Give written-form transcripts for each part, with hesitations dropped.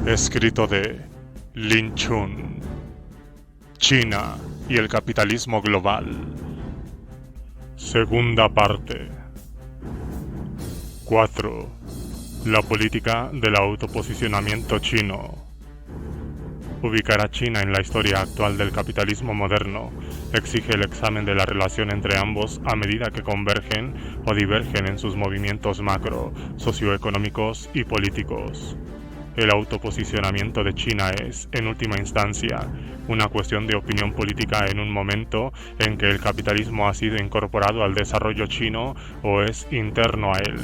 Escrito de Lin Chun. China y el capitalismo global. Segunda parte. 4. La política del autoposicionamiento chino. Ubicar a China en la historia actual del capitalismo moderno exige el examen de la relación entre ambos a medida que convergen o divergen en sus movimientos macro, socioeconómicos y políticos. El autoposicionamiento de China es, en última instancia, una cuestión de opinión política en un momento en que el capitalismo ha sido incorporado al desarrollo chino o es interno a él.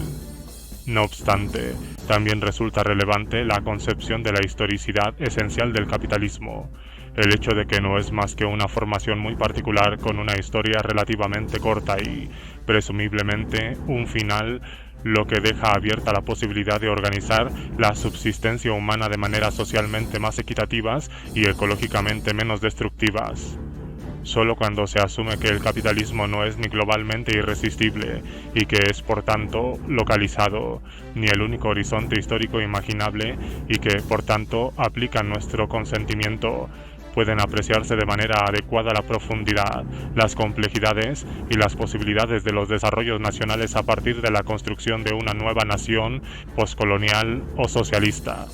No obstante, también resulta relevante la concepción de la historicidad esencial del capitalismo, el hecho de que no es más que una formación muy particular con una historia relativamente corta y, presumiblemente, un final, lo que deja abierta la posibilidad de organizar la subsistencia humana de maneras socialmente más equitativas y ecológicamente menos destructivas. Solo cuando se asume que el capitalismo no es ni globalmente irresistible y que es por tanto localizado, ni el único horizonte histórico imaginable y que por tanto aplica nuestro consentimiento, pueden apreciarse de manera adecuada la profundidad, las complejidades y las posibilidades de los desarrollos nacionales a partir de la construcción de una nueva nación postcolonial o socialista.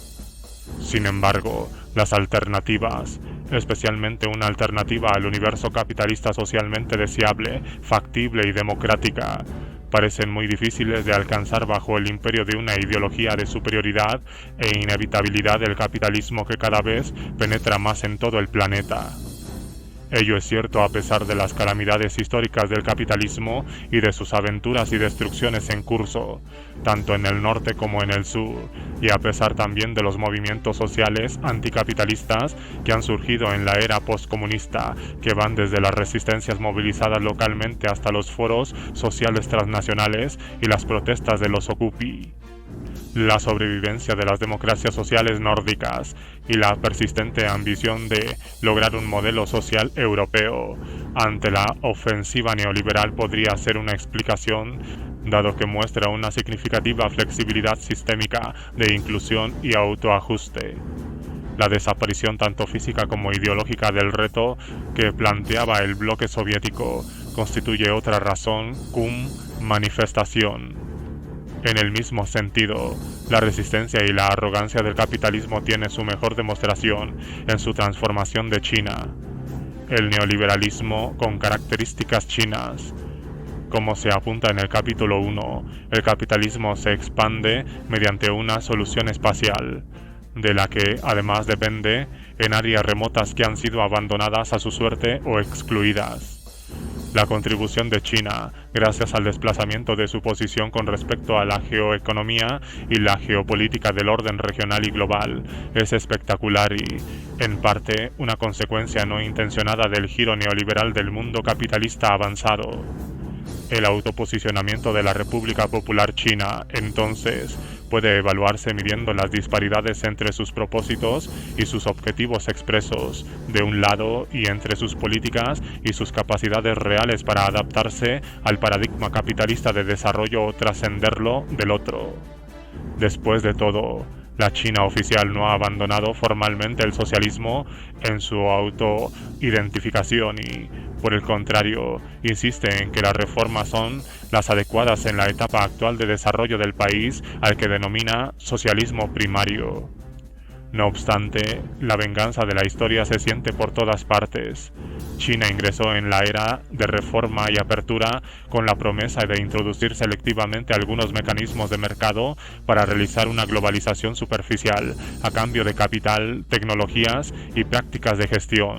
Sin embargo, las alternativas, especialmente una alternativa al universo capitalista socialmente deseable, factible y democrática, parecen muy difíciles de alcanzar bajo el imperio de una ideología de superioridad e inevitabilidad del capitalismo que cada vez penetra más en todo el planeta. Ello es cierto a pesar de las calamidades históricas del capitalismo y de sus aventuras y destrucciones en curso, tanto en el norte como en el sur, y a pesar también de los movimientos sociales anticapitalistas que han surgido en la era postcomunista, que van desde las resistencias movilizadas localmente hasta los foros sociales transnacionales y las protestas de los Occupy. La sobrevivencia de las democracias sociales nórdicas y la persistente ambición de lograr un modelo social europeo ante la ofensiva neoliberal podría ser una explicación, dado que muestra una significativa flexibilidad sistémica de inclusión y autoajuste. La desaparición tanto física como ideológica del reto que planteaba el bloque soviético constituye otra razón cum manifestación. En el mismo sentido, la resistencia y la arrogancia del capitalismo tiene su mejor demostración en su transformación de China. El neoliberalismo con características chinas. Como se apunta en el capítulo 1, el capitalismo se expande mediante una solución espacial, de la que además depende en áreas remotas que han sido abandonadas a su suerte o excluidas. La contribución de China, gracias al desplazamiento de su posición con respecto a la geoeconomía y la geopolítica del orden regional y global, es espectacular y, en parte, una consecuencia no intencionada del giro neoliberal del mundo capitalista avanzado. El autoposicionamiento de la República Popular China, entonces, puede evaluarse midiendo las disparidades entre sus propósitos y sus objetivos expresos, de un lado, y entre sus políticas y sus capacidades reales para adaptarse al paradigma capitalista de desarrollo o trascenderlo, del otro. Después de todo, la China oficial no ha abandonado formalmente el socialismo en su autoidentificación y, por el contrario, insiste en que las reformas son las adecuadas en la etapa actual de desarrollo del país al que denomina socialismo primario. No obstante, la venganza de la historia se siente por todas partes. China ingresó en la era de reforma y apertura con la promesa de introducir selectivamente algunos mecanismos de mercado para realizar una globalización superficial a cambio de capital, tecnologías y prácticas de gestión.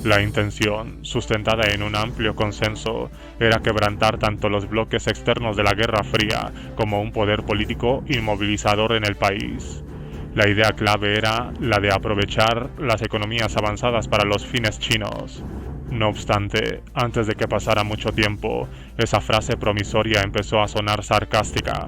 La intención, sustentada en un amplio consenso, era quebrantar tanto los bloques externos de la Guerra Fría como un poder político inmovilizador en el país. La idea clave era la de aprovechar las economías avanzadas para los fines chinos. No obstante, antes de que pasara mucho tiempo, esa frase promisoria empezó a sonar sarcástica.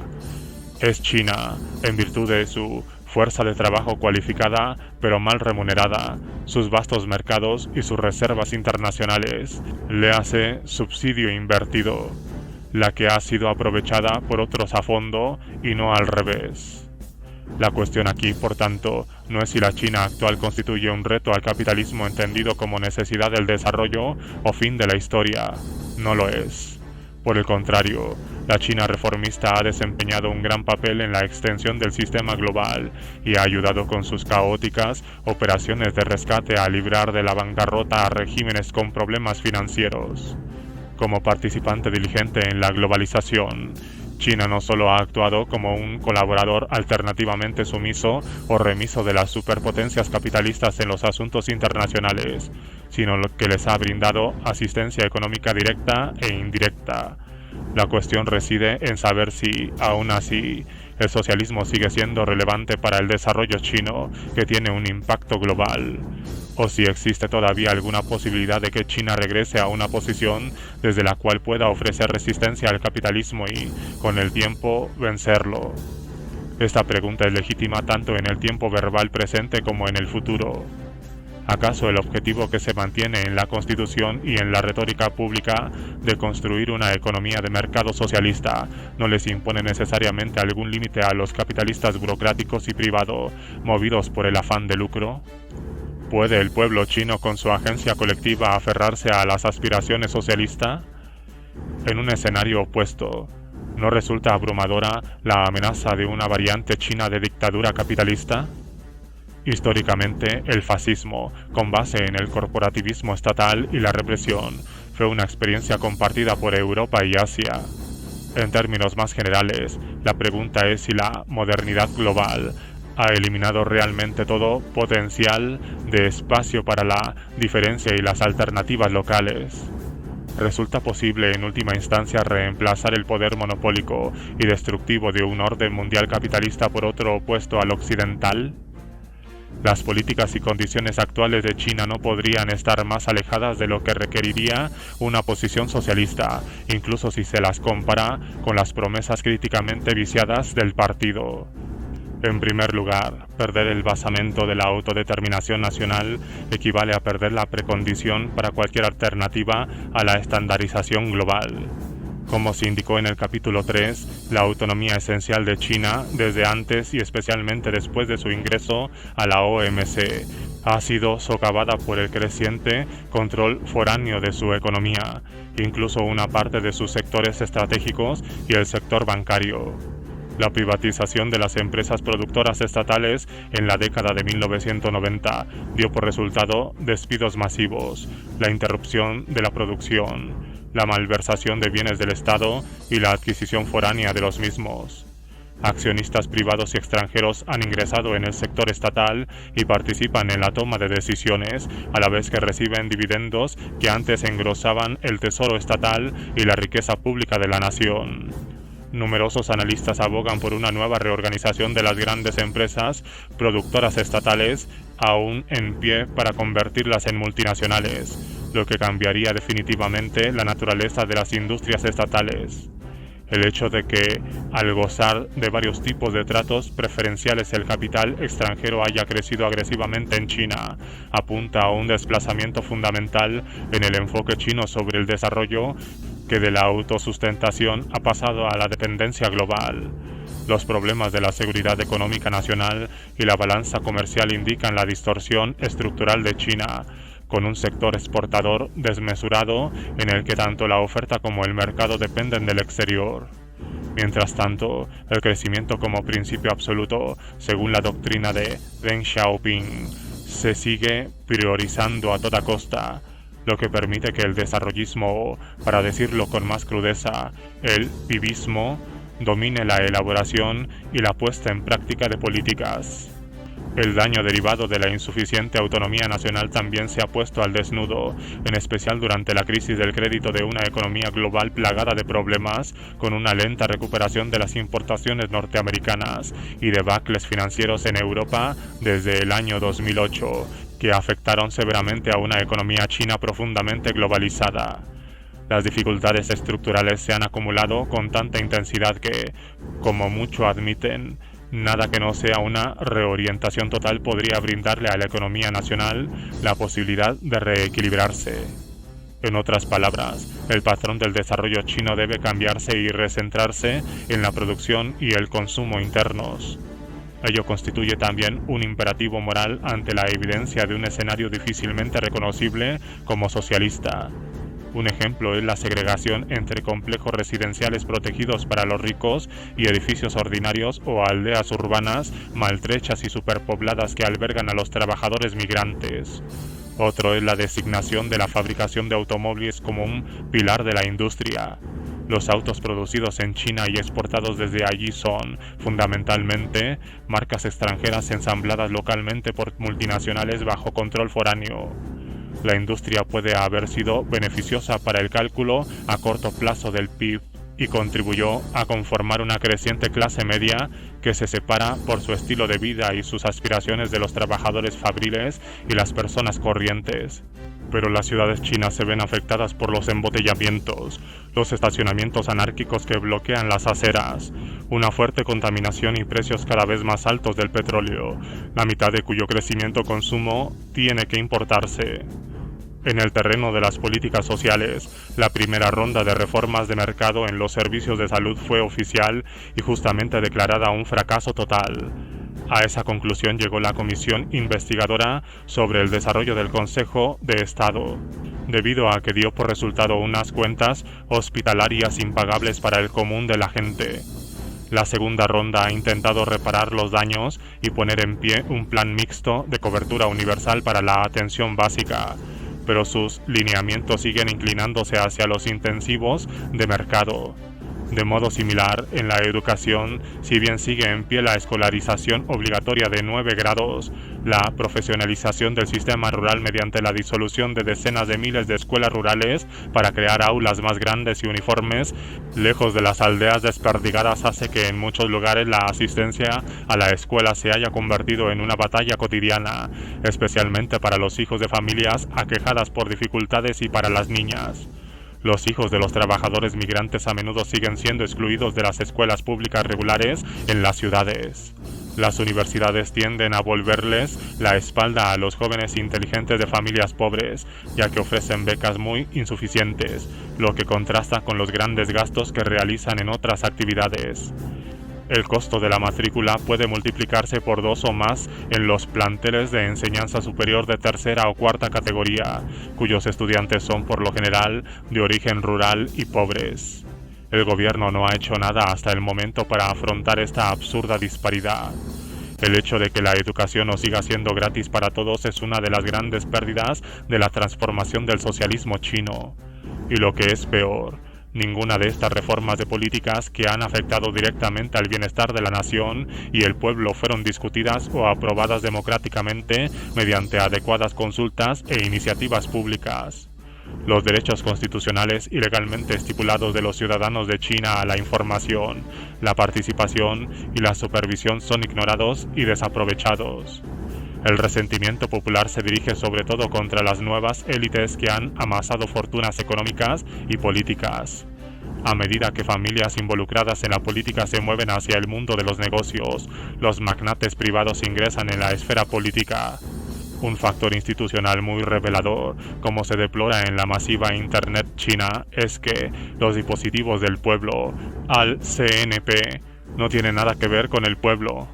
Es China, en virtud de su fuerza de trabajo cualificada pero mal remunerada, sus vastos mercados y sus reservas internacionales, léase subsidio invertido, la que ha sido aprovechada por otros a fondo y no al revés. La cuestión aquí, por tanto, no es si la China actual constituye un reto al capitalismo entendido como necesidad del desarrollo o fin de la historia. No lo es. Por el contrario, la China reformista ha desempeñado un gran papel en la extensión del sistema global y ha ayudado con sus caóticas operaciones de rescate a librar de la bancarrota a regímenes con problemas financieros. Como participante diligente en la globalización, China no solo ha actuado como un colaborador alternativamente sumiso o remiso de las superpotencias capitalistas en los asuntos internacionales, sino que les ha brindado asistencia económica directa e indirecta. La cuestión reside en saber si, aún así, el socialismo sigue siendo relevante para el desarrollo chino, que tiene un impacto global, o si existe todavía alguna posibilidad de que China regrese a una posición desde la cual pueda ofrecer resistencia al capitalismo y, con el tiempo, vencerlo. Esta pregunta es legítima tanto en el tiempo verbal presente como en el futuro. ¿Acaso el objetivo que se mantiene en la Constitución y en la retórica pública de construir una economía de mercado socialista no les impone necesariamente algún límite a los capitalistas burocráticos y privados movidos por el afán de lucro? ¿Puede el pueblo chino con su agencia colectiva aferrarse a las aspiraciones socialistas? En un escenario opuesto, ¿no resulta abrumadora la amenaza de una variante china de dictadura capitalista? Históricamente, el fascismo, con base en el corporativismo estatal y la represión, fue una experiencia compartida por Europa y Asia. En términos más generales, la pregunta es si la modernidad global ha eliminado realmente todo potencial de espacio para la diferencia y las alternativas locales. ¿Resulta posible en última instancia reemplazar el poder monopólico y destructivo de un orden mundial capitalista por otro opuesto al occidental? Las políticas y condiciones actuales de China no podrían estar más alejadas de lo que requeriría una posición socialista, incluso si se las compara con las promesas críticamente viciadas del partido. En primer lugar, perder el basamento de la autodeterminación nacional equivale a perder la precondición para cualquier alternativa a la estandarización global. Como se indicó en el capítulo 3, la autonomía esencial de China, desde antes y especialmente después de su ingreso a la OMC, ha sido socavada por el creciente control foráneo de su economía, incluso una parte de sus sectores estratégicos y el sector bancario. La privatización de las empresas productoras estatales en la década de 1990 dio por resultado despidos masivos, la interrupción de la producción, la malversación de bienes del Estado y la adquisición foránea de los mismos. Accionistas privados y extranjeros han ingresado en el sector estatal y participan en la toma de decisiones, a la vez que reciben dividendos que antes engrosaban el tesoro estatal y la riqueza pública de la nación. Numerosos analistas abogan por una nueva reorganización de las grandes empresas productoras estatales aún en pie para convertirlas en multinacionales, lo que cambiaría definitivamente la naturaleza de las industrias estatales. El hecho de que, al gozar de varios tipos de tratos preferenciales, el capital extranjero haya crecido agresivamente en China, apunta a un desplazamiento fundamental en el enfoque chino sobre el desarrollo, que de la autosustentación ha pasado a la dependencia global. Los problemas de la seguridad económica nacional y la balanza comercial indican la distorsión estructural de China, con un sector exportador desmesurado en el que tanto la oferta como el mercado dependen del exterior. Mientras tanto, el crecimiento como principio absoluto, según la doctrina de Deng Xiaoping, se sigue priorizando a toda costa, lo que permite que el desarrollismo, o, para decirlo con más crudeza, el pivismo, domine la elaboración y la puesta en práctica de políticas. El daño derivado de la insuficiente autonomía nacional también se ha puesto al desnudo, en especial durante la crisis del crédito de una economía global plagada de problemas, con una lenta recuperación de las importaciones norteamericanas y debacles financieros en Europa desde el año 2008, que afectaron severamente a una economía china profundamente globalizada. Las dificultades estructurales se han acumulado con tanta intensidad que, como muchos admiten, nada que no sea una reorientación total podría brindarle a la economía nacional la posibilidad de reequilibrarse. En otras palabras, el patrón del desarrollo chino debe cambiarse y recentrarse en la producción y el consumo internos. Ello constituye también un imperativo moral ante la evidencia de un escenario difícilmente reconocible como socialista. Un ejemplo es la segregación entre complejos residenciales protegidos para los ricos y edificios ordinarios o aldeas urbanas maltrechas y superpobladas que albergan a los trabajadores migrantes. Otro es la designación de la fabricación de automóviles como un pilar de la industria. Los autos producidos en China y exportados desde allí son, fundamentalmente, marcas extranjeras ensambladas localmente por multinacionales bajo control foráneo. La industria puede haber sido beneficiosa para el cálculo a corto plazo del PIB y contribuyó a conformar una creciente clase media que se separa por su estilo de vida y sus aspiraciones de los trabajadores fabriles y las personas corrientes. Pero las ciudades chinas se ven afectadas por los embotellamientos, los estacionamientos anárquicos que bloquean las aceras, una fuerte contaminación y precios cada vez más altos del petróleo, la mitad de cuyo crecimiento consumo tiene que importarse. En el terreno de las políticas sociales, la primera ronda de reformas de mercado en los servicios de salud fue oficial y justamente declarada un fracaso total. A esa conclusión llegó la Comisión Investigadora sobre el Desarrollo del Consejo de Estado, debido a que dio por resultado unas cuentas hospitalarias impagables para el común de la gente. La segunda ronda ha intentado reparar los daños y poner en pie un plan mixto de cobertura universal para la atención básica, pero sus lineamientos siguen inclinándose hacia los intensivos de mercado. De modo similar, en la educación, si bien sigue en pie la escolarización obligatoria de 9 grados, la profesionalización del sistema rural mediante la disolución de decenas de miles de escuelas rurales para crear aulas más grandes y uniformes, lejos de las aldeas desperdigadas, hace que en muchos lugares la asistencia a la escuela se haya convertido en una batalla cotidiana, especialmente para los hijos de familias aquejadas por dificultades y para las niñas. Los hijos de los trabajadores migrantes a menudo siguen siendo excluidos de las escuelas públicas regulares en las ciudades. Las universidades tienden a volverles la espalda a los jóvenes inteligentes de familias pobres, ya que ofrecen becas muy insuficientes, lo que contrasta con los grandes gastos que realizan en otras actividades. El costo de la matrícula puede multiplicarse por 2 o más en los planteles de enseñanza superior de tercera o cuarta categoría, cuyos estudiantes son por lo general de origen rural y pobres. El gobierno no ha hecho nada hasta el momento para afrontar esta absurda disparidad. El hecho de que la educación no siga siendo gratis para todos es una de las grandes pérdidas de la transformación del socialismo chino. Y lo que es peor, ninguna de estas reformas de políticas que han afectado directamente al bienestar de la nación y el pueblo fueron discutidas o aprobadas democráticamente mediante adecuadas consultas e iniciativas públicas. Los derechos constitucionales y legalmente estipulados de los ciudadanos de China a la información, la participación y la supervisión son ignorados y desaprovechados. El resentimiento popular se dirige sobre todo contra las nuevas élites que han amasado fortunas económicas y políticas. A medida que familias involucradas en la política se mueven hacia el mundo de los negocios, los magnates privados ingresan en la esfera política. Un factor institucional muy revelador, como se deplora en la masiva Internet china, es que los dispositivos del pueblo, al CNP, no tienen nada que ver con el pueblo.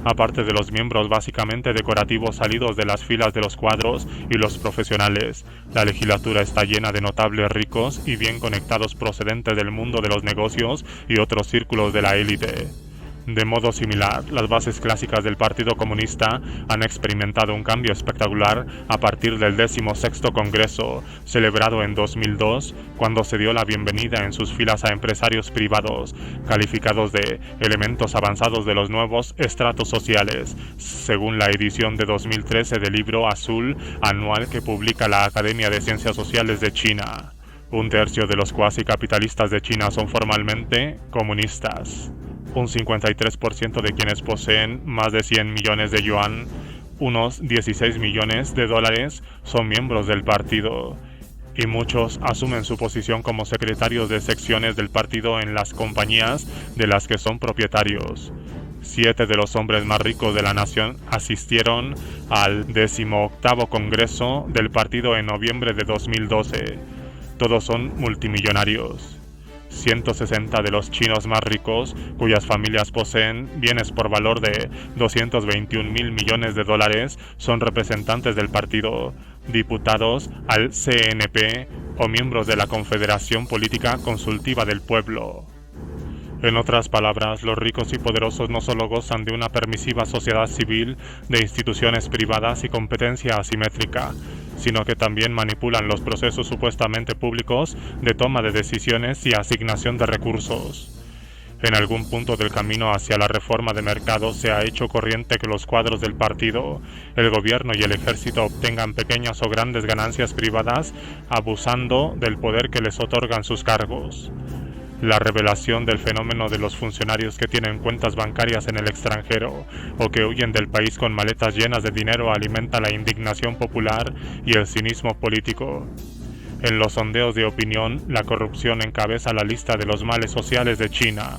Aparte de los miembros básicamente decorativos salidos de las filas de los cuadros y los profesionales, la legislatura está llena de notables ricos y bien conectados procedentes del mundo de los negocios y otros círculos de la élite. De modo similar, las bases clásicas del Partido Comunista han experimentado un cambio espectacular a partir del 16º Congreso, celebrado en 2002, cuando se dio la bienvenida en sus filas a empresarios privados, calificados de elementos avanzados de los nuevos estratos sociales, según la edición de 2013 del Libro Azul anual que publica la Academia de Ciencias Sociales de China. Un tercio de los cuasi capitalistas de China son formalmente comunistas. Un 53% de quienes poseen más de 100 millones de yuan, unos 16 millones de dólares, son miembros del partido, y muchos asumen su posición como secretarios de secciones del partido en las compañías de las que son propietarios. 7 de los hombres más ricos de la nación asistieron al 18º Congreso del partido en noviembre de 2012. Todos son multimillonarios. 160 de los chinos más ricos, cuyas familias poseen bienes por valor de 221.000 millones de dólares, son representantes del partido, diputados al CNP o miembros de la Confederación Política Consultiva del Pueblo. En otras palabras, los ricos y poderosos no solo gozan de una permisiva sociedad civil, de instituciones privadas y competencia asimétrica, sino que también manipulan los procesos supuestamente públicos de toma de decisiones y asignación de recursos. En algún punto del camino hacia la reforma de mercado se ha hecho corriente que los cuadros del partido, el gobierno y el ejército obtengan pequeñas o grandes ganancias privadas abusando del poder que les otorgan sus cargos. La revelación del fenómeno de los funcionarios que tienen cuentas bancarias en el extranjero o que huyen del país con maletas llenas de dinero alimenta la indignación popular y el cinismo político. En los sondeos de opinión, la corrupción encabeza la lista de los males sociales de China.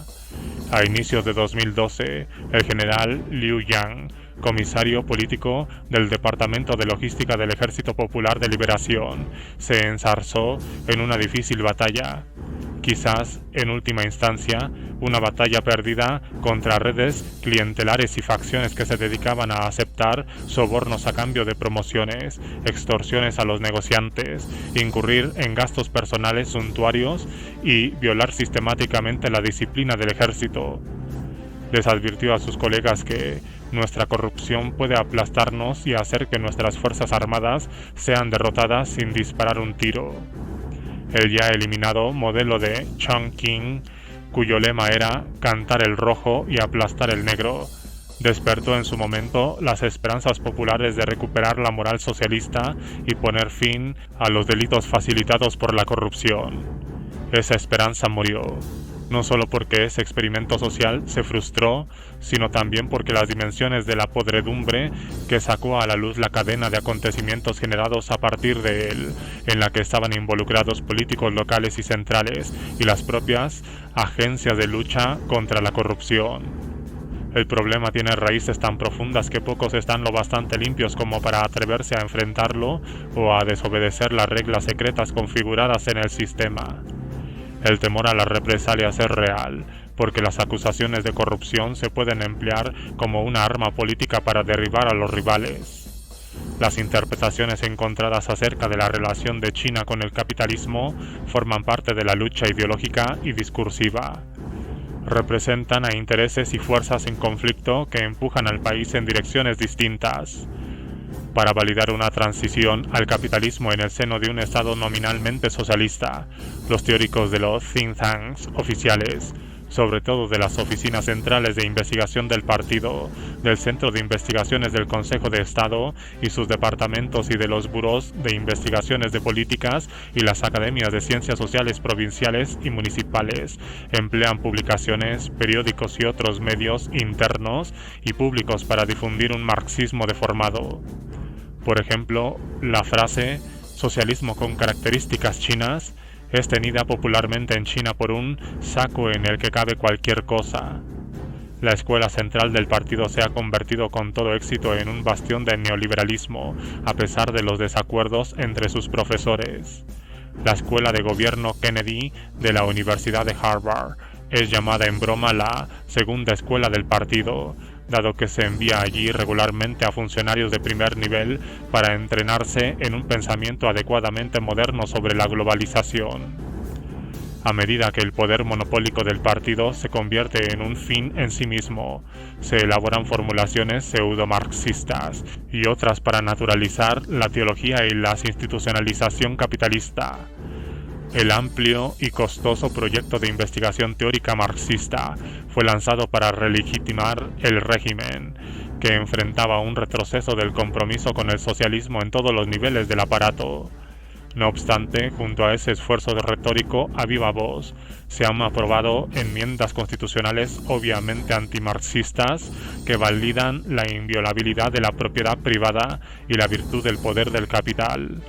A inicios de 2012, el general Liu Yang, comisario político del Departamento de Logística del Ejército Popular de Liberación, se enzarzó en una difícil batalla. Quizás, en última instancia, una batalla perdida contra redes clientelares y facciones que se dedicaban a aceptar sobornos a cambio de promociones, extorsiones a los negociantes, incurrir en gastos personales suntuarios y violar sistemáticamente la disciplina del ejército. Les advirtió a sus colegas que nuestra corrupción puede aplastarnos y hacer que nuestras fuerzas armadas sean derrotadas sin disparar un tiro. El ya eliminado modelo de Chongqing, cuyo lema era cantar el rojo y aplastar el negro, despertó en su momento las esperanzas populares de recuperar la moral socialista y poner fin a los delitos facilitados por la corrupción. Esa esperanza murió, no solo porque ese experimento social se frustró, sino también porque las dimensiones de la podredumbre que sacó a la luz la cadena de acontecimientos generados a partir de él, en la que estaban involucrados políticos locales y centrales y las propias agencias de lucha contra la corrupción. El problema tiene raíces tan profundas que pocos están lo bastante limpios como para atreverse a enfrentarlo o a desobedecer las reglas secretas configuradas en el sistema. El temor a las represalias es real, porque las acusaciones de corrupción se pueden emplear como una arma política para derribar a los rivales. Las interpretaciones encontradas acerca de la relación de China con el capitalismo forman parte de la lucha ideológica y discursiva. Representan a intereses y fuerzas en conflicto que empujan al país en direcciones distintas. Para validar una transición al capitalismo en el seno de un Estado nominalmente socialista, los teóricos de los think tanks oficiales, sobre todo de las oficinas centrales de investigación del partido, del Centro de Investigaciones del Consejo de Estado y sus departamentos y de los burós de investigaciones de políticas y las academias de ciencias sociales provinciales y municipales, emplean publicaciones, periódicos y otros medios internos y públicos para difundir un marxismo deformado. Por ejemplo, la frase «socialismo con características chinas» es tenida popularmente en China por un saco en el que cabe cualquier cosa. La escuela central del partido se ha convertido con todo éxito en un bastión del neoliberalismo, a pesar de los desacuerdos entre sus profesores. La escuela de gobierno Kennedy de la Universidad de Harvard es llamada en broma la segunda escuela del partido, dado que se envía allí regularmente a funcionarios de primer nivel para entrenarse en un pensamiento adecuadamente moderno sobre la globalización. A medida que el poder monopólico del partido se convierte en un fin en sí mismo, se elaboran formulaciones pseudo-marxistas y otras para naturalizar la teología y la institucionalización capitalista. El amplio y costoso proyecto de investigación teórica marxista fue lanzado para relegitimar el régimen, que enfrentaba un retroceso del compromiso con el socialismo en todos los niveles del aparato. No obstante, junto a ese esfuerzo retórico a viva voz, se han aprobado enmiendas constitucionales obviamente antimarxistas que validan la inviolabilidad de la propiedad privada y la virtud del poder del capital.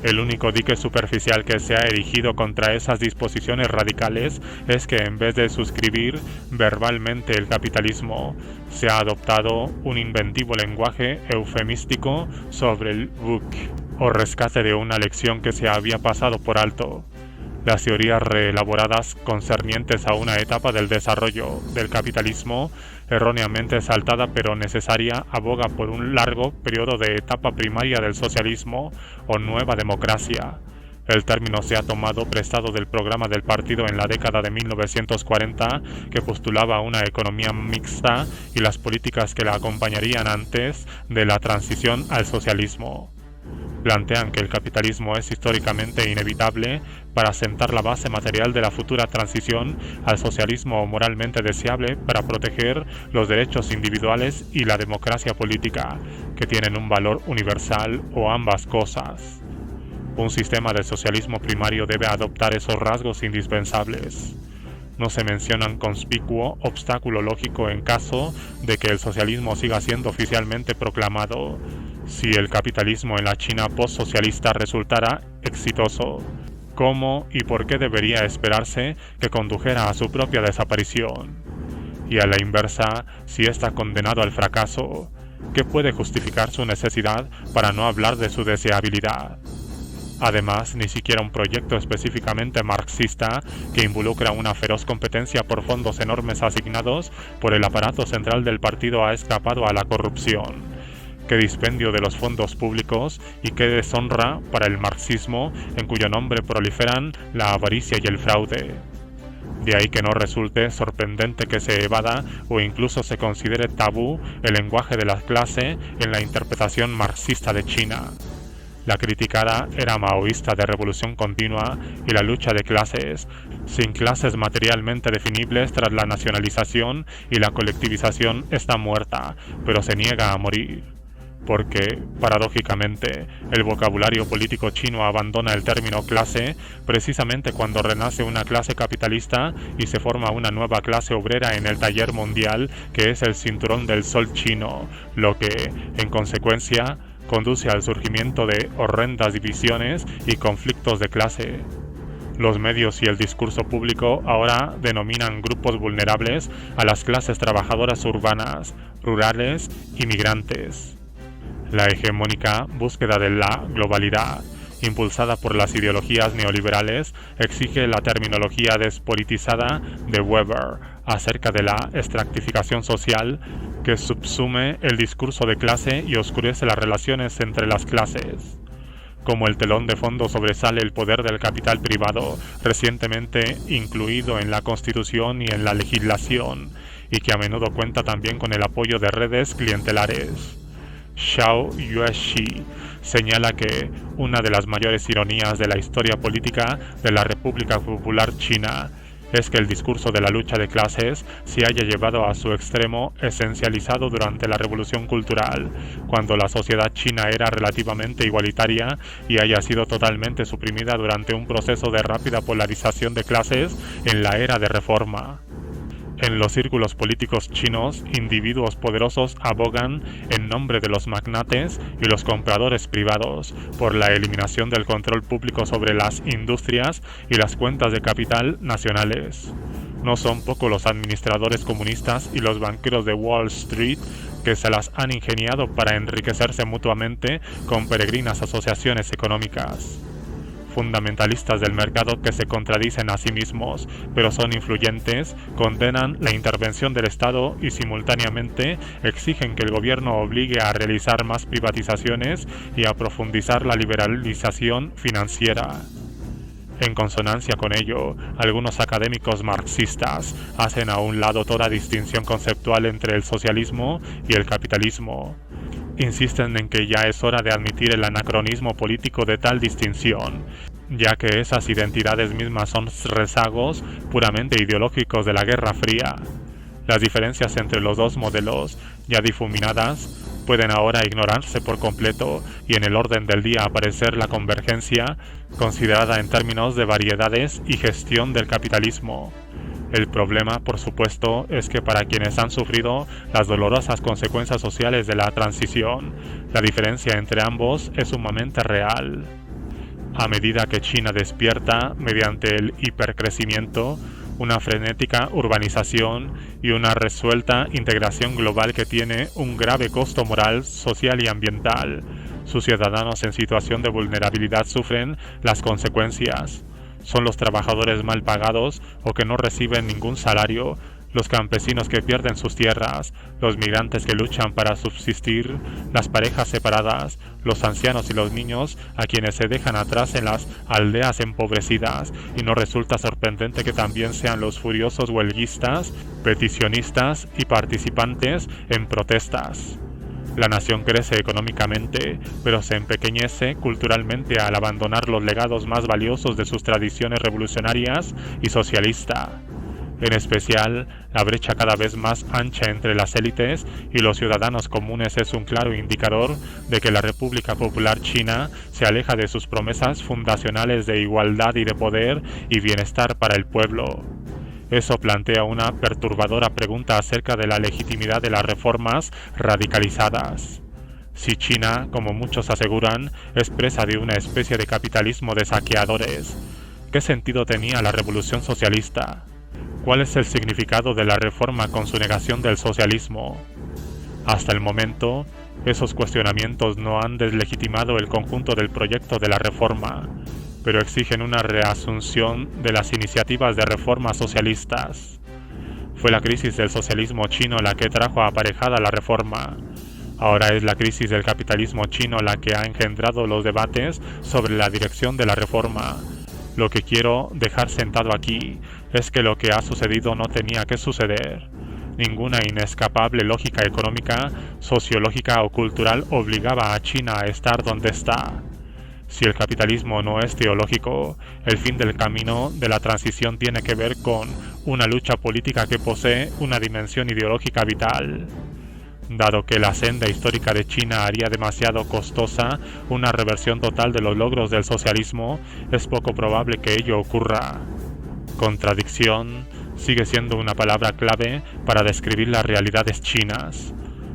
El único dique superficial que se ha erigido contra esas disposiciones radicales es que en vez de suscribir verbalmente el capitalismo, se ha adoptado un inventivo lenguaje eufemístico sobre el VUC, o rescate de una lección que se había pasado por alto. Las teorías reelaboradas concernientes a una etapa del desarrollo del capitalismo, erróneamente exaltada pero necesaria, aboga por un largo periodo de etapa primaria del socialismo o nueva democracia. El término se ha tomado prestado del programa del partido en la década de 1940, que postulaba una economía mixta y las políticas que la acompañarían antes de la transición al socialismo. Plantean que el capitalismo es históricamente inevitable para sentar la base material de la futura transición al socialismo moralmente deseable para proteger los derechos individuales y la democracia política, que tienen un valor universal o ambas cosas. Un sistema de socialismo primario debe adoptar esos rasgos indispensables. No se menciona un conspicuo obstáculo lógico en caso de que el socialismo siga siendo oficialmente proclamado. Si el capitalismo en la China postsocialista resultara exitoso, ¿cómo y por qué debería esperarse que condujera a su propia desaparición? Y a la inversa, si está condenado al fracaso, ¿qué puede justificar su necesidad para no hablar de su deseabilidad? Además, ni siquiera un proyecto específicamente marxista que involucra una feroz competencia por fondos enormes asignados por el aparato central del partido ha escapado a la corrupción. Qué dispendio de los fondos públicos y qué deshonra para el marxismo, en cuyo nombre proliferan la avaricia y el fraude. De ahí que no resulte sorprendente que se evada o incluso se considere tabú el lenguaje de la clase en la interpretación marxista de China. La criticada era maoísta de revolución continua y la lucha de clases, sin clases materialmente definibles tras la nacionalización y la colectivización, está muerta, pero se niega a morir. Porque, paradójicamente, el vocabulario político chino abandona el término clase precisamente cuando renace una clase capitalista y se forma una nueva clase obrera en el taller mundial que es el cinturón del sol chino, lo que, en consecuencia, conduce al surgimiento de horrendas divisiones y conflictos de clase. Los medios y el discurso público ahora denominan grupos vulnerables a las clases trabajadoras urbanas, rurales y migrantes. La hegemónica búsqueda de la globalidad, impulsada por las ideologías neoliberales, exige la terminología despolitizada de Weber acerca de la estratificación social que subsume el discurso de clase y oscurece las relaciones entre las clases. Como el telón de fondo sobresale el poder del capital privado, recientemente incluido en la Constitución y en la legislación, y que a menudo cuenta también con el apoyo de redes clientelares. Xiao Yuexi señala que una de las mayores ironías de la historia política de la República Popular China es que el discurso de la lucha de clases se haya llevado a su extremo esencializado durante la Revolución Cultural, cuando la sociedad china era relativamente igualitaria y haya sido totalmente suprimida durante un proceso de rápida polarización de clases en la era de Reforma. En los círculos políticos chinos, individuos poderosos abogan en nombre de los magnates y los compradores privados por la eliminación del control público sobre las industrias y las cuentas de capital nacionales. No son pocos los administradores comunistas y los banqueros de Wall Street que se las han ingeniado para enriquecerse mutuamente con peregrinas asociaciones económicas. Fundamentalistas del mercado que se contradicen a sí mismos, pero son influyentes, condenan la intervención del Estado y simultáneamente exigen que el gobierno obligue a realizar más privatizaciones y a profundizar la liberalización financiera. En consonancia con ello, algunos académicos marxistas hacen a un lado toda distinción conceptual entre el socialismo y el capitalismo. Insisten en que ya es hora de admitir el anacronismo político de tal distinción, ya que esas identidades mismas son rezagos puramente ideológicos de la Guerra Fría. Las diferencias entre los dos modelos, ya difuminadas, pueden ahora ignorarse por completo y en el orden del día aparecer la convergencia, considerada en términos de variedades y gestión del capitalismo. El problema, por supuesto, es que para quienes han sufrido las dolorosas consecuencias sociales de la transición, la diferencia entre ambos es sumamente real. A medida que China despierta, mediante el hipercrecimiento, una frenética urbanización y una resuelta integración global que tiene un grave costo moral, social y ambiental, sus ciudadanos en situación de vulnerabilidad sufren las consecuencias. Son los trabajadores mal pagados o que no reciben ningún salario, los campesinos que pierden sus tierras, los migrantes que luchan para subsistir, las parejas separadas, los ancianos y los niños a quienes se dejan atrás en las aldeas empobrecidas, y no resulta sorprendente que también sean los furiosos huelguistas, peticionistas y participantes en protestas. La nación crece económicamente, pero se empequeñece culturalmente al abandonar los legados más valiosos de sus tradiciones revolucionarias y socialista. En especial, la brecha cada vez más ancha entre las élites y los ciudadanos comunes es un claro indicador de que la República Popular China se aleja de sus promesas fundacionales de igualdad y de poder y bienestar para el pueblo. Eso plantea una perturbadora pregunta acerca de la legitimidad de las reformas radicalizadas. Si China, como muchos aseguran, es presa de una especie de capitalismo de saqueadores, ¿qué sentido tenía la revolución socialista? ¿Cuál es el significado de la reforma con su negación del socialismo? Hasta el momento, esos cuestionamientos no han deslegitimado el conjunto del proyecto de la reforma, pero exigen una reasunción de las iniciativas de reforma socialistas. Fue la crisis del socialismo chino la que trajo aparejada la reforma. Ahora es la crisis del capitalismo chino la que ha engendrado los debates sobre la dirección de la reforma. Lo que quiero dejar sentado aquí es que lo que ha sucedido no tenía que suceder. Ninguna inescapable lógica económica, sociológica o cultural obligaba a China a estar donde está. Si el capitalismo no es teológico, el fin del camino de la transición tiene que ver con una lucha política que posee una dimensión ideológica vital. Dado que la senda histórica de China haría demasiado costosa una reversión total de los logros del socialismo, es poco probable que ello ocurra. Contradicción sigue siendo una palabra clave para describir las realidades chinas.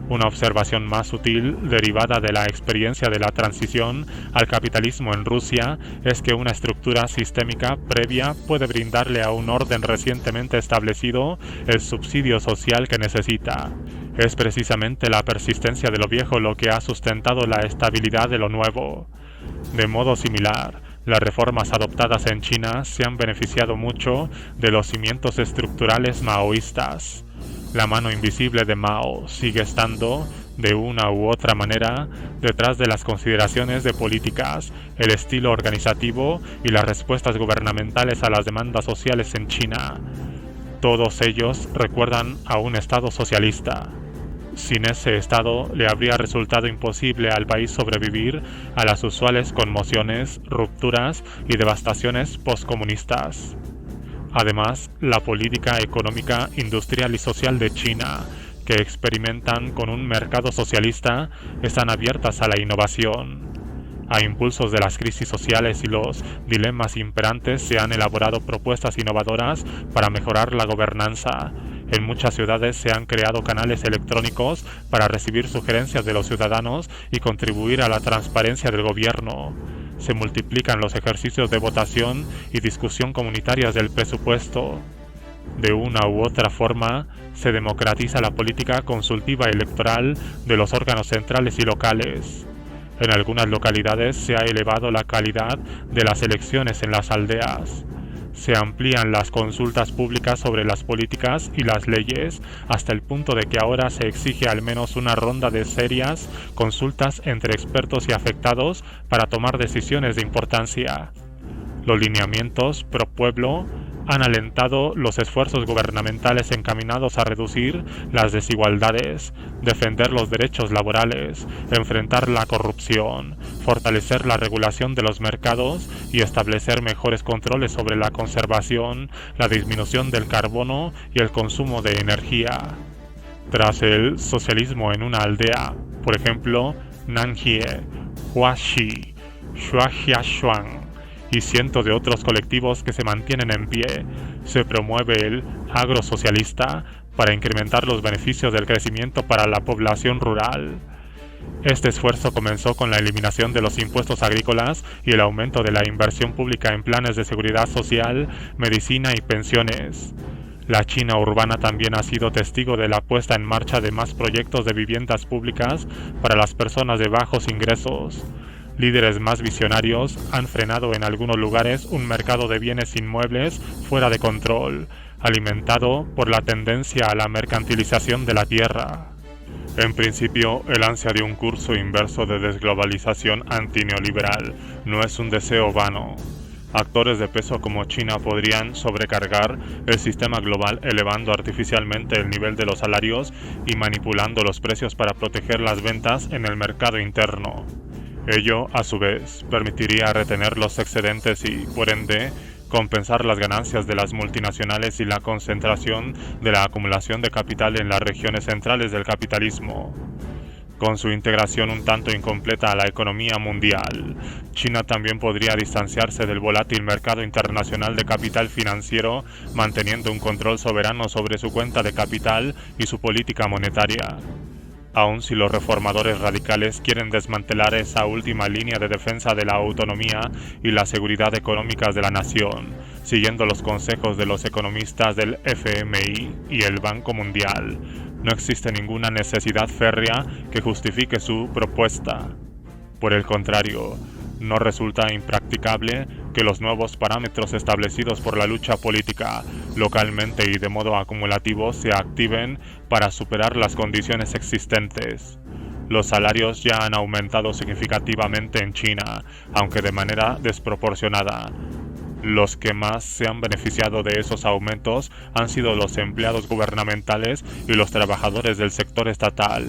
Una observación más sutil, derivada de la experiencia de la transición al capitalismo en Rusia, es que una estructura sistémica previa puede brindarle a un orden recientemente establecido el subsidio social que necesita. Es precisamente la persistencia de lo viejo lo que ha sustentado la estabilidad de lo nuevo. De modo similar, las reformas adoptadas en China se han beneficiado mucho de los cimientos estructurales maoístas. La mano invisible de Mao sigue estando, de una u otra manera, detrás de las consideraciones de políticas, el estilo organizativo y las respuestas gubernamentales a las demandas sociales en China. Todos ellos recuerdan a un Estado socialista. Sin ese Estado le habría resultado imposible al país sobrevivir a las usuales conmociones, rupturas y devastaciones postcomunistas. Además, la política económica, industrial y social de China, que experimentan con un mercado socialista, están abiertas a la innovación. A impulsos de las crisis sociales y los dilemas imperantes se han elaborado propuestas innovadoras para mejorar la gobernanza. En muchas ciudades se han creado canales electrónicos para recibir sugerencias de los ciudadanos y contribuir a la transparencia del gobierno. Se multiplican los ejercicios de votación y discusión comunitarias del presupuesto. De una u otra forma, se democratiza la política consultiva electoral de los órganos centrales y locales. En algunas localidades se ha elevado la calidad de las elecciones en las aldeas. Se amplían las consultas públicas sobre las políticas y las leyes hasta el punto de que ahora se exige al menos una ronda de serias consultas entre expertos y afectados para tomar decisiones de importancia. Los lineamientos pro pueblo han alentado los esfuerzos gubernamentales encaminados a reducir las desigualdades, defender los derechos laborales, enfrentar la corrupción, fortalecer la regulación de los mercados y establecer mejores controles sobre la conservación, la disminución del carbono y el consumo de energía. Tras el socialismo en una aldea, por ejemplo, Nanjie, Huaxi, Shuajiaxuan, y cientos de otros colectivos que se mantienen en pie, se promueve el agrosocialista para incrementar los beneficios del crecimiento para la población rural. Este esfuerzo comenzó con la eliminación de los impuestos agrícolas y el aumento de la inversión pública en planes de seguridad social, medicina y pensiones. La China urbana también ha sido testigo de la puesta en marcha de más proyectos de viviendas públicas para las personas de bajos ingresos. líderes más visionarios han frenado en algunos lugares un mercado de bienes inmuebles fuera de control, alimentado por la tendencia a la mercantilización de la tierra. En principio, el ansia de un curso inverso de desglobalización antineoliberal no es un deseo vano. Actores de peso como China podrían sobrecargar el sistema global elevando artificialmente el nivel de los salarios y manipulando los precios para proteger las ventas en el mercado interno. Ello, a su vez, permitiría retener los excedentes y, por ende, compensar las ganancias de las multinacionales y la concentración de la acumulación de capital en las regiones centrales del capitalismo. Con su integración un tanto incompleta a la economía mundial, China también podría distanciarse del volátil mercado internacional de capital financiero, manteniendo un control soberano sobre su cuenta de capital y su política monetaria. Aun si los reformadores radicales quieren desmantelar esa última línea de defensa de la autonomía y la seguridad económicas de la nación, siguiendo los consejos de los economistas del FMI y el Banco Mundial, no existe ninguna necesidad férrea que justifique su propuesta. Por el contrario, no resulta impracticable que los nuevos parámetros establecidos por la lucha política localmente y de modo acumulativo se activen para superar las condiciones existentes. Los salarios ya han aumentado significativamente en China, aunque de manera desproporcionada. Los que más se han beneficiado de esos aumentos han sido los empleados gubernamentales y los trabajadores del sector estatal.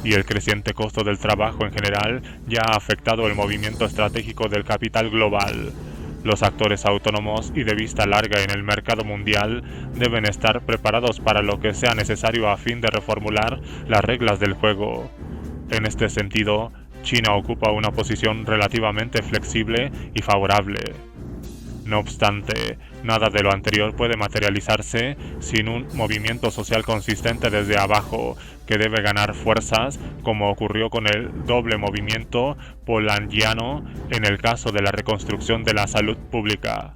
Y el creciente costo del trabajo en general ya ha afectado el movimiento estratégico del capital global. Los actores autónomos y de vista larga en el mercado mundial deben estar preparados para lo que sea necesario a fin de reformular las reglas del juego. En este sentido, China ocupa una posición relativamente flexible y favorable. No obstante, nada de lo anterior puede materializarse sin un movimiento social consistente desde abajo, que debe ganar fuerzas, como ocurrió con el doble movimiento polanyiano en el caso de la reconstrucción de la salud pública.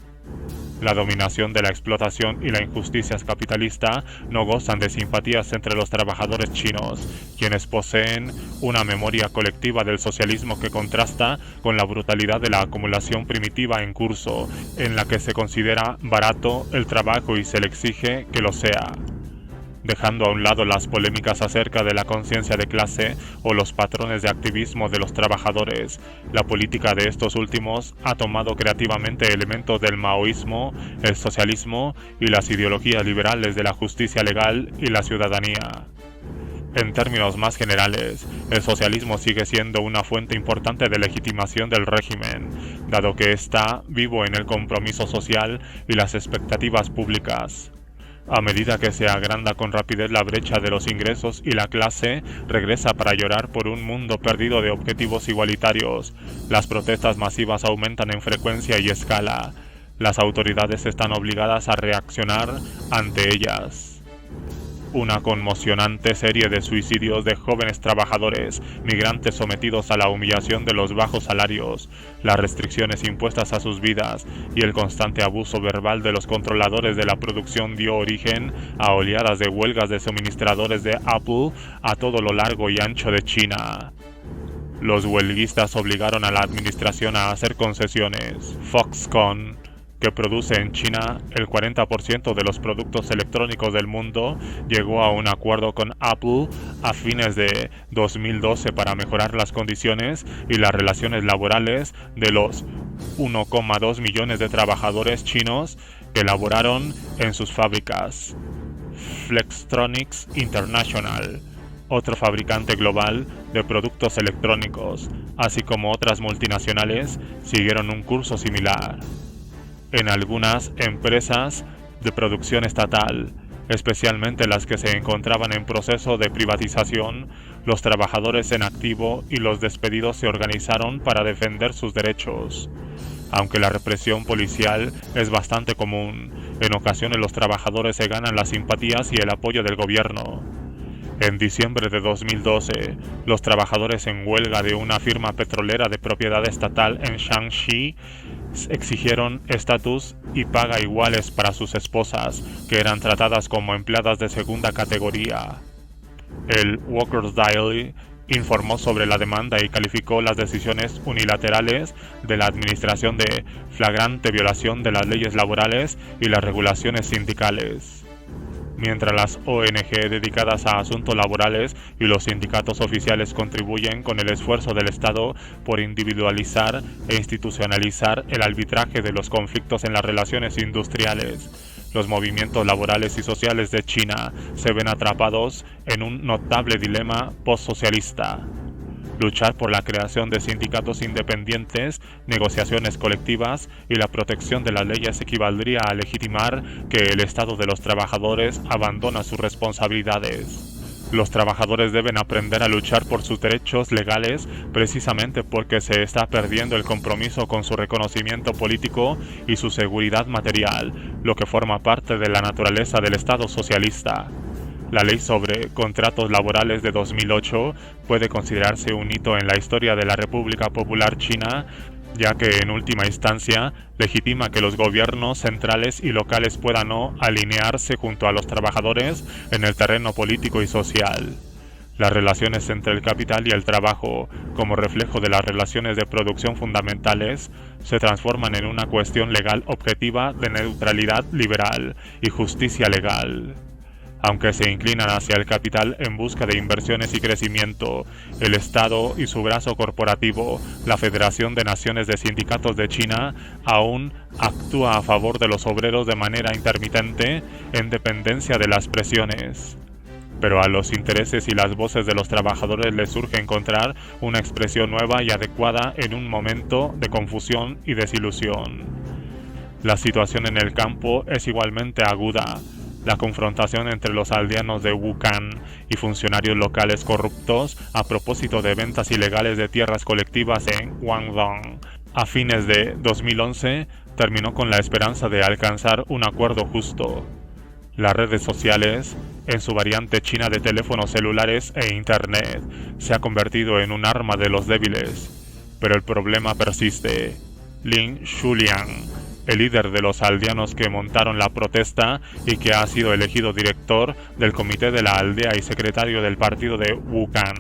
La dominación de la explotación y la injusticia capitalista no gozan de simpatías entre los trabajadores chinos, quienes poseen una memoria colectiva del socialismo que contrasta con la brutalidad de la acumulación primitiva en curso, en la que se considera barato el trabajo y se le exige que lo sea. Dejando a un lado las polémicas acerca de la conciencia de clase o los patrones de activismo de los trabajadores, la política de estos últimos ha tomado creativamente elementos del maoísmo, el socialismo y las ideologías liberales de la justicia legal y la ciudadanía. En términos más generales, el socialismo sigue siendo una fuente importante de legitimación del régimen, dado que está vivo en el compromiso social y las expectativas públicas. A medida que se agranda con rapidez la brecha de los ingresos y la clase regresa para llorar por un mundo perdido de objetivos igualitarios, las protestas masivas aumentan en frecuencia y escala. Las autoridades están obligadas a reaccionar ante ellas. Una conmocionante serie de suicidios de jóvenes trabajadores migrantes sometidos a la humillación de los bajos salarios, las restricciones impuestas a sus vidas y el constante abuso verbal de los controladores de la producción dio origen a oleadas de huelgas de suministradores de Apple a todo lo largo y ancho de China. Los huelguistas obligaron a la administración a hacer concesiones. Foxconn, que produce en China el 40% de los productos electrónicos del mundo, llegó a un acuerdo con Apple a fines de 2012 para mejorar las condiciones y las relaciones laborales de los 1,2 millones de trabajadores chinos que laboraron en sus fábricas. Flextronics International, otro fabricante global de productos electrónicos, así como otras multinacionales, siguieron un curso similar. En algunas empresas de producción estatal, especialmente las que se encontraban en proceso de privatización, los trabajadores en activo y los despedidos se organizaron para defender sus derechos. Aunque la represión policial es bastante común, en ocasiones los trabajadores se ganan las simpatías y el apoyo del gobierno. En diciembre de 2012, los trabajadores en huelga de una firma petrolera de propiedad estatal en Shaanxi exigieron estatus y paga iguales para sus esposas, que eran tratadas como empleadas de segunda categoría. El Workers' Daily informó sobre la demanda y calificó las decisiones unilaterales de la administración de flagrante violación de las leyes laborales y las regulaciones sindicales. Mientras las ONG dedicadas a asuntos laborales y los sindicatos oficiales contribuyen con el esfuerzo del Estado por individualizar e institucionalizar el arbitraje de los conflictos en las relaciones industriales, los movimientos laborales y sociales de China se ven atrapados en un notable dilema postsocialista. Luchar por la creación de sindicatos independientes, negociaciones colectivas y la protección de las leyes equivaldría a legitimar que el Estado de los trabajadores abandona sus responsabilidades. Los trabajadores deben aprender a luchar por sus derechos legales precisamente porque se está perdiendo el compromiso con su reconocimiento político y su seguridad material, lo que forma parte de la naturaleza del Estado socialista. La ley sobre contratos laborales de 2008 puede considerarse un hito en la historia de la República Popular China, ya que en última instancia legitima que los gobiernos centrales y locales puedan no alinearse junto a los trabajadores en el terreno político y social. Las relaciones entre el capital y el trabajo, como reflejo de las relaciones de producción fundamentales, se transforman en una cuestión legal objetiva de neutralidad liberal y justicia legal. Aunque se inclinan hacia el capital en busca de inversiones y crecimiento, el Estado y su brazo corporativo, la Federación de Naciones de Sindicatos de China, aún actúa a favor de los obreros de manera intermitente, en dependencia de las presiones. Pero a los intereses y las voces de los trabajadores les surge encontrar una expresión nueva y adecuada en un momento de confusión y desilusión. La situación en el campo es igualmente aguda. La confrontación entre los aldeanos de Wukan y funcionarios locales corruptos a propósito de ventas ilegales de tierras colectivas en Guangdong a fines de 2011 terminó con la esperanza de alcanzar un acuerdo justo. Las redes sociales, en su variante china de teléfonos celulares e internet, se ha convertido en un arma de los débiles, pero el problema persiste. Lin Xuliang, el líder de los aldeanos que montaron la protesta y que ha sido elegido director del comité de la aldea y secretario del partido de Wukan,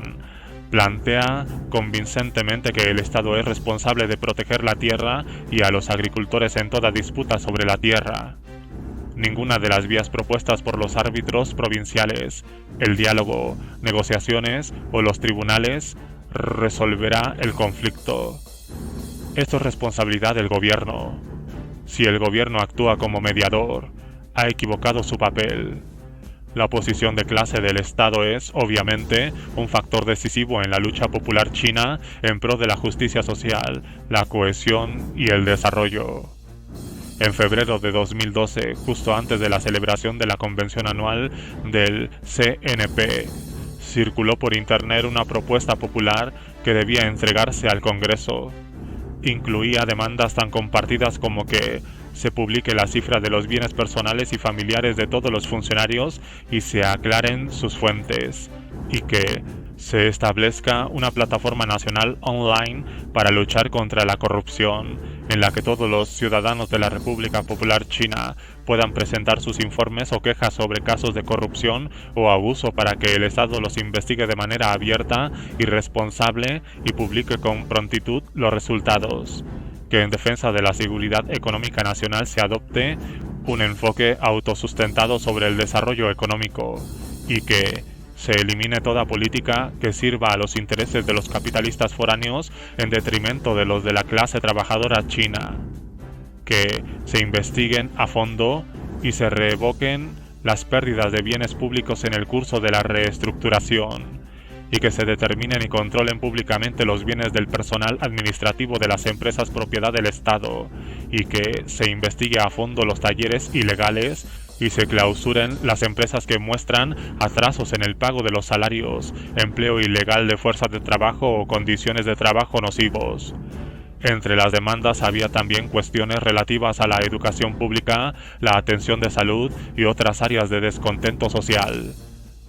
plantea convincentemente que el Estado es responsable de proteger la tierra y a los agricultores en toda disputa sobre la tierra. Ninguna de las vías propuestas por los árbitros provinciales, el diálogo, negociaciones o los tribunales resolverá el conflicto. Esto es responsabilidad del gobierno. Si el gobierno actúa como mediador, ha equivocado su papel. La posición de clase del Estado es, obviamente, un factor decisivo en la lucha popular china en pro de la justicia social, la cohesión y el desarrollo. En febrero de 2012, justo antes de la celebración de la convención anual del CNP, circuló por internet una propuesta popular que debía entregarse al Congreso. Incluía demandas tan compartidas como que se publique la cifra de los bienes personales y familiares de todos los funcionarios y se aclaren sus fuentes, y que se establezca una plataforma nacional online para luchar contra la corrupción, en la que todos los ciudadanos de la República Popular China puedan presentar sus informes o quejas sobre casos de corrupción o abuso para que el Estado los investigue de manera abierta y responsable y publique con prontitud los resultados. Que en defensa de la seguridad económica nacional se adopte un enfoque autosustentado sobre el desarrollo económico y que se elimine toda política que sirva a los intereses de los capitalistas foráneos en detrimento de los de la clase trabajadora china. Que se investiguen a fondo y se revoquen las pérdidas de bienes públicos en el curso de la reestructuración, y que se determinen y controlen públicamente los bienes del personal administrativo de las empresas propiedad del Estado, y que se investigue a fondo los talleres ilegales y se clausuren las empresas que muestran atrasos en el pago de los salarios, empleo ilegal de fuerza de trabajo o condiciones de trabajo nocivos. Entre las demandas había también cuestiones relativas a la educación pública, la atención de salud y otras áreas de descontento social.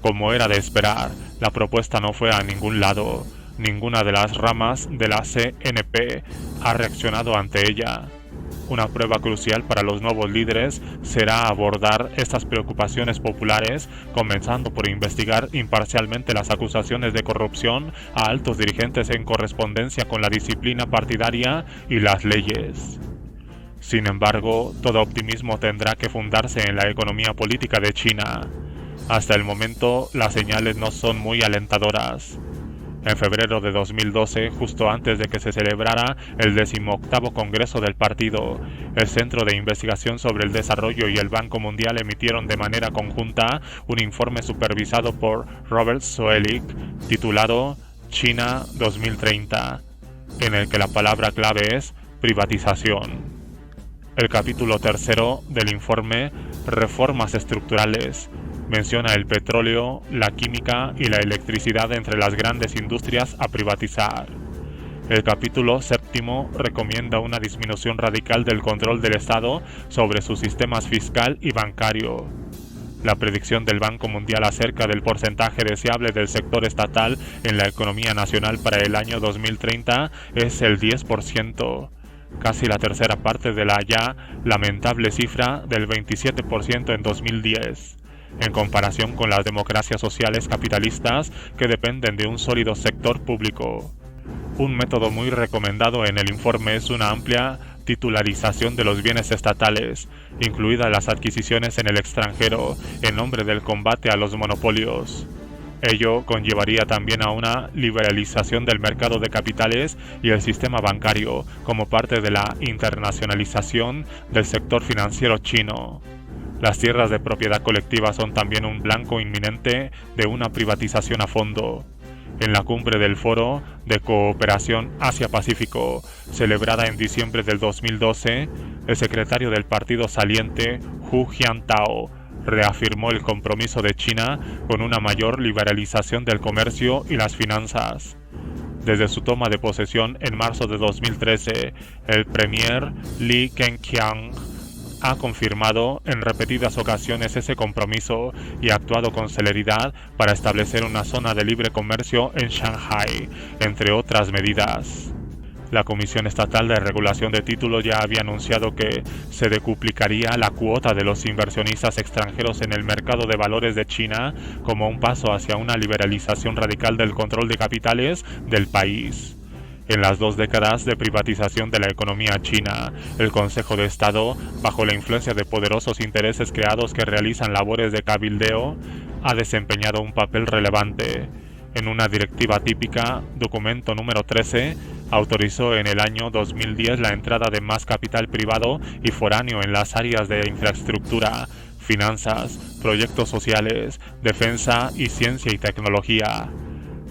Como era de esperar, la propuesta no fue a ningún lado. Ninguna de las ramas de la CNP ha reaccionado ante ella. Una prueba crucial para los nuevos líderes será abordar estas preocupaciones populares, comenzando por investigar imparcialmente las acusaciones de corrupción a altos dirigentes en correspondencia con la disciplina partidaria y las leyes. Sin embargo, todo optimismo tendrá que fundarse en la economía política de China. Hasta el momento, las señales no son muy alentadoras. En febrero de 2012, justo antes de que se celebrara el 18º Congreso del partido, el Centro de Investigación sobre el Desarrollo y el Banco Mundial emitieron de manera conjunta un informe supervisado por Robert Zoellick, titulado China 2030, en el que la palabra clave es privatización. El capítulo tercero del informe, Reformas estructurales, menciona el petróleo, la química y la electricidad entre las grandes industrias a privatizar. El capítulo séptimo recomienda una disminución radical del control del Estado sobre sus sistemas fiscal y bancario. La predicción del Banco Mundial acerca del porcentaje deseable del sector estatal en la economía nacional para el año 2030 es el 10%. Casi la tercera parte de la ya lamentable cifra del 27% en 2010, en comparación con las democracias sociales capitalistas que dependen de un sólido sector público. Un método muy recomendado en el informe es una amplia titularización de los bienes estatales, incluidas las adquisiciones en el extranjero, en nombre del combate a los monopolios. Ello conllevaría también a una liberalización del mercado de capitales y el sistema bancario como parte de la internacionalización del sector financiero chino. Las tierras de propiedad colectiva son también un blanco inminente de una privatización a fondo. En la cumbre del Foro de Cooperación Asia-Pacífico, celebrada en diciembre del 2012, el secretario del partido saliente, Hu Jintao, reafirmó el compromiso de China con una mayor liberalización del comercio y las finanzas. Desde su toma de posesión en marzo de 2013, el premier Li Keqiang ha confirmado en repetidas ocasiones ese compromiso y ha actuado con celeridad para establecer una zona de libre comercio en Shanghái, entre otras medidas. La Comisión Estatal de Regulación de Títulos ya había anunciado que se decuplicaría la cuota de los inversionistas extranjeros en el mercado de valores de China como un paso hacia una liberalización radical del control de capitales del país. En las 2 décadas de privatización de la economía china, el Consejo de Estado, bajo la influencia de poderosos intereses creados que realizan labores de cabildeo, ha desempeñado un papel relevante. En una directiva típica, documento número 13, autorizó en el año 2010 la entrada de más capital privado y foráneo en las áreas de infraestructura, finanzas, proyectos sociales, defensa y ciencia y tecnología.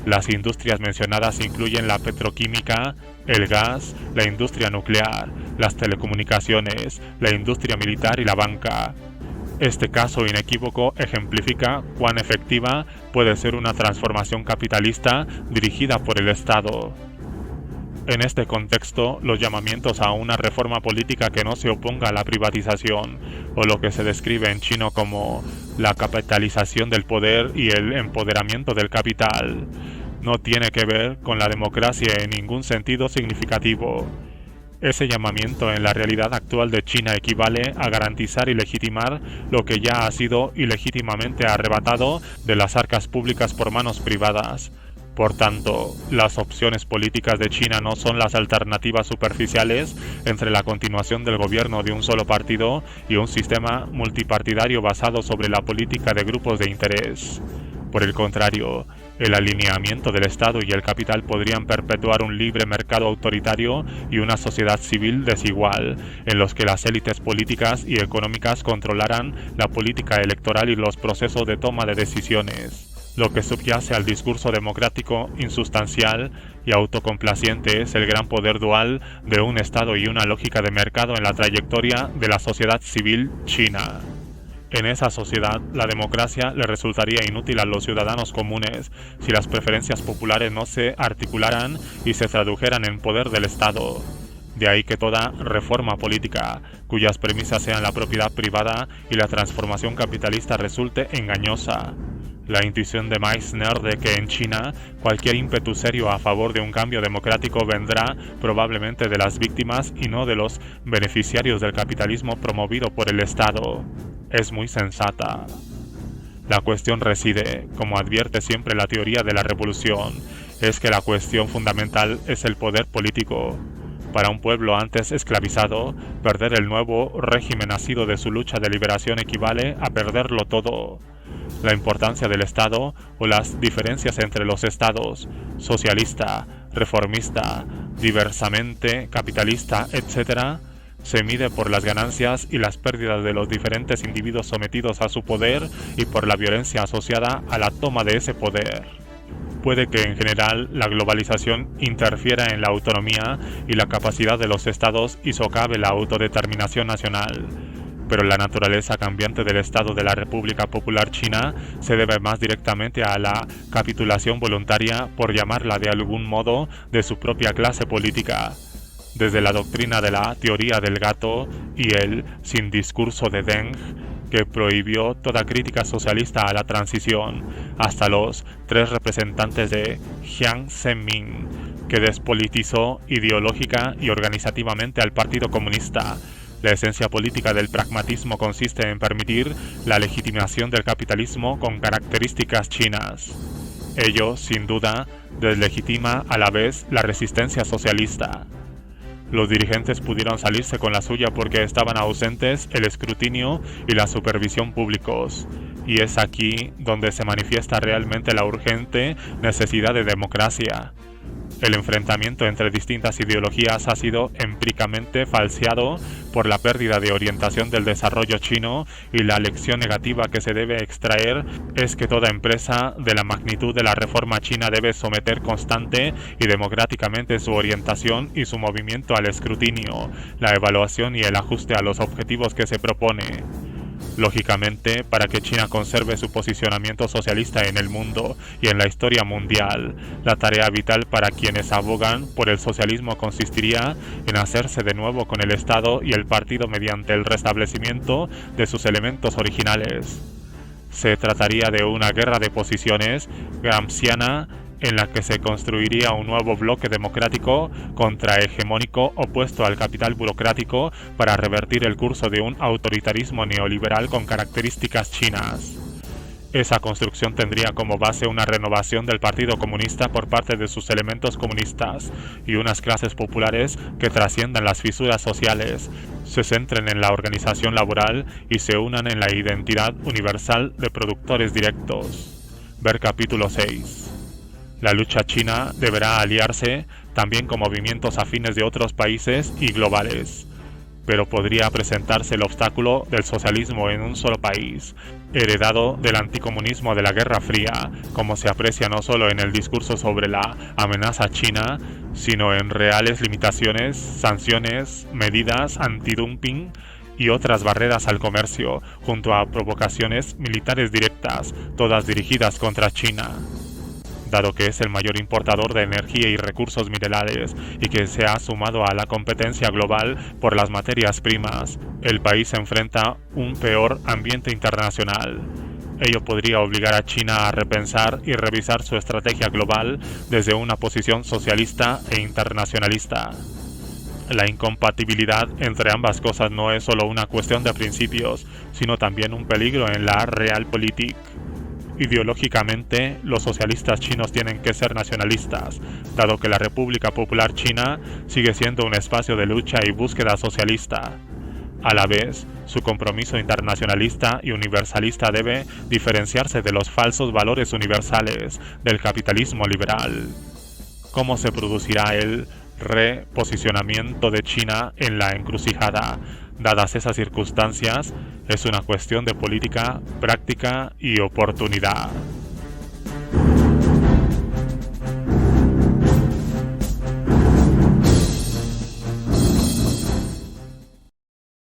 Las industrias mencionadas incluyen la petroquímica, el gas, la industria nuclear, las telecomunicaciones, la industria militar y la banca. Este caso inequívoco ejemplifica cuán efectiva puede ser una transformación capitalista dirigida por el Estado. En este contexto, los llamamientos a una reforma política que no se oponga a la privatización, o lo que se describe en chino como la capitalización del poder y el empoderamiento del capital, no tiene que ver con la democracia en ningún sentido significativo. Ese llamamiento en la realidad actual de China equivale a garantizar y legitimar lo que ya ha sido ilegítimamente arrebatado de las arcas públicas por manos privadas. Por tanto, las opciones políticas de China no son las alternativas superficiales entre la continuación del gobierno de un solo partido y un sistema multipartidario basado sobre la política de grupos de interés. Por el contrario, el alineamiento del Estado y el capital podrían perpetuar un libre mercado autoritario y una sociedad civil desigual, en los que las élites políticas y económicas controlaran la política electoral y los procesos de toma de decisiones. Lo que subyace al discurso democrático insustancial y autocomplaciente es el gran poder dual de un Estado y una lógica de mercado en la trayectoria de la sociedad civil china. En esa sociedad, la democracia le resultaría inútil a los ciudadanos comunes si las preferencias populares no se articularan y se tradujeran en poder del Estado. De ahí que toda reforma política, cuyas premisas sean la propiedad privada y la transformación capitalista, resulte engañosa. La intuición de Meissner de que en China cualquier ímpetu serio a favor de un cambio democrático vendrá probablemente de las víctimas y no de los beneficiarios del capitalismo promovido por el Estado es muy sensata. La cuestión reside, como advierte siempre la teoría de la revolución, es que la cuestión fundamental es el poder político. Para un pueblo antes esclavizado, perder el nuevo régimen nacido de su lucha de liberación equivale a perderlo todo. La importancia del Estado o las diferencias entre los estados, socialista, reformista, diversamente capitalista, etc., se mide por las ganancias y las pérdidas de los diferentes individuos sometidos a su poder y por la violencia asociada a la toma de ese poder. Puede que en general la globalización interfiera en la autonomía y la capacidad de los estados y socave la autodeterminación nacional, pero la naturaleza cambiante del Estado de la República Popular China se debe más directamente a la capitulación voluntaria, por llamarla de algún modo, de su propia clase política. Desde la doctrina de la teoría del gato y el sin discurso de Deng, que prohibió toda crítica socialista a la transición, hasta los 3 representantes de Jiang Zemin, que despolitizó ideológica y organizativamente al Partido Comunista. La esencia política del pragmatismo consiste en permitir la legitimación del capitalismo con características chinas. Ello, sin duda, deslegitima a la vez la resistencia socialista. Los dirigentes pudieron salirse con la suya porque estaban ausentes el escrutinio y la supervisión públicos, y es aquí donde se manifiesta realmente la urgente necesidad de democracia. El enfrentamiento entre distintas ideologías ha sido empíricamente falseado por la pérdida de orientación del desarrollo chino, y la lección negativa que se debe extraer es que toda empresa de la magnitud de la reforma china debe someter constante y democráticamente su orientación y su movimiento al escrutinio, la evaluación y el ajuste a los objetivos que se propone. Lógicamente, para que China conserve su posicionamiento socialista en el mundo y en la historia mundial, la tarea vital para quienes abogan por el socialismo consistiría en hacerse de nuevo con el Estado y el partido mediante el restablecimiento de sus elementos originales. Se trataría de una guerra de posiciones gramsciana en la que se construiría un nuevo bloque democrático contrahegemónico opuesto al capital burocrático para revertir el curso de un autoritarismo neoliberal con características chinas. Esa construcción tendría como base una renovación del Partido Comunista por parte de sus elementos comunistas y unas clases populares que trasciendan las fisuras sociales, se centren en la organización laboral y se unan en la identidad universal de productores directos. Ver capítulo 6. La lucha china deberá aliarse también con movimientos afines de otros países y globales, pero podría presentarse el obstáculo del socialismo en un solo país, heredado del anticomunismo de la Guerra Fría, como se aprecia no solo en el discurso sobre la amenaza china, sino en reales limitaciones, sanciones, medidas antidumping y otras barreras al comercio, junto a provocaciones militares directas, todas dirigidas contra China. Dado que es el mayor importador de energía y recursos minerales y que se ha sumado a la competencia global por las materias primas, el país enfrenta un peor ambiente internacional. Ello podría obligar a China a repensar y revisar su estrategia global desde una posición socialista e internacionalista. La incompatibilidad entre ambas cosas no es solo una cuestión de principios, sino también un peligro en la realpolitik. Ideológicamente, los socialistas chinos tienen que ser nacionalistas, dado que la República Popular China sigue siendo un espacio de lucha y búsqueda socialista. A la vez, su compromiso internacionalista y universalista debe diferenciarse de los falsos valores universales del capitalismo liberal. ¿Cómo se producirá el reposicionamiento de China en la encrucijada? Dadas esas circunstancias, es una cuestión de política, práctica y oportunidad.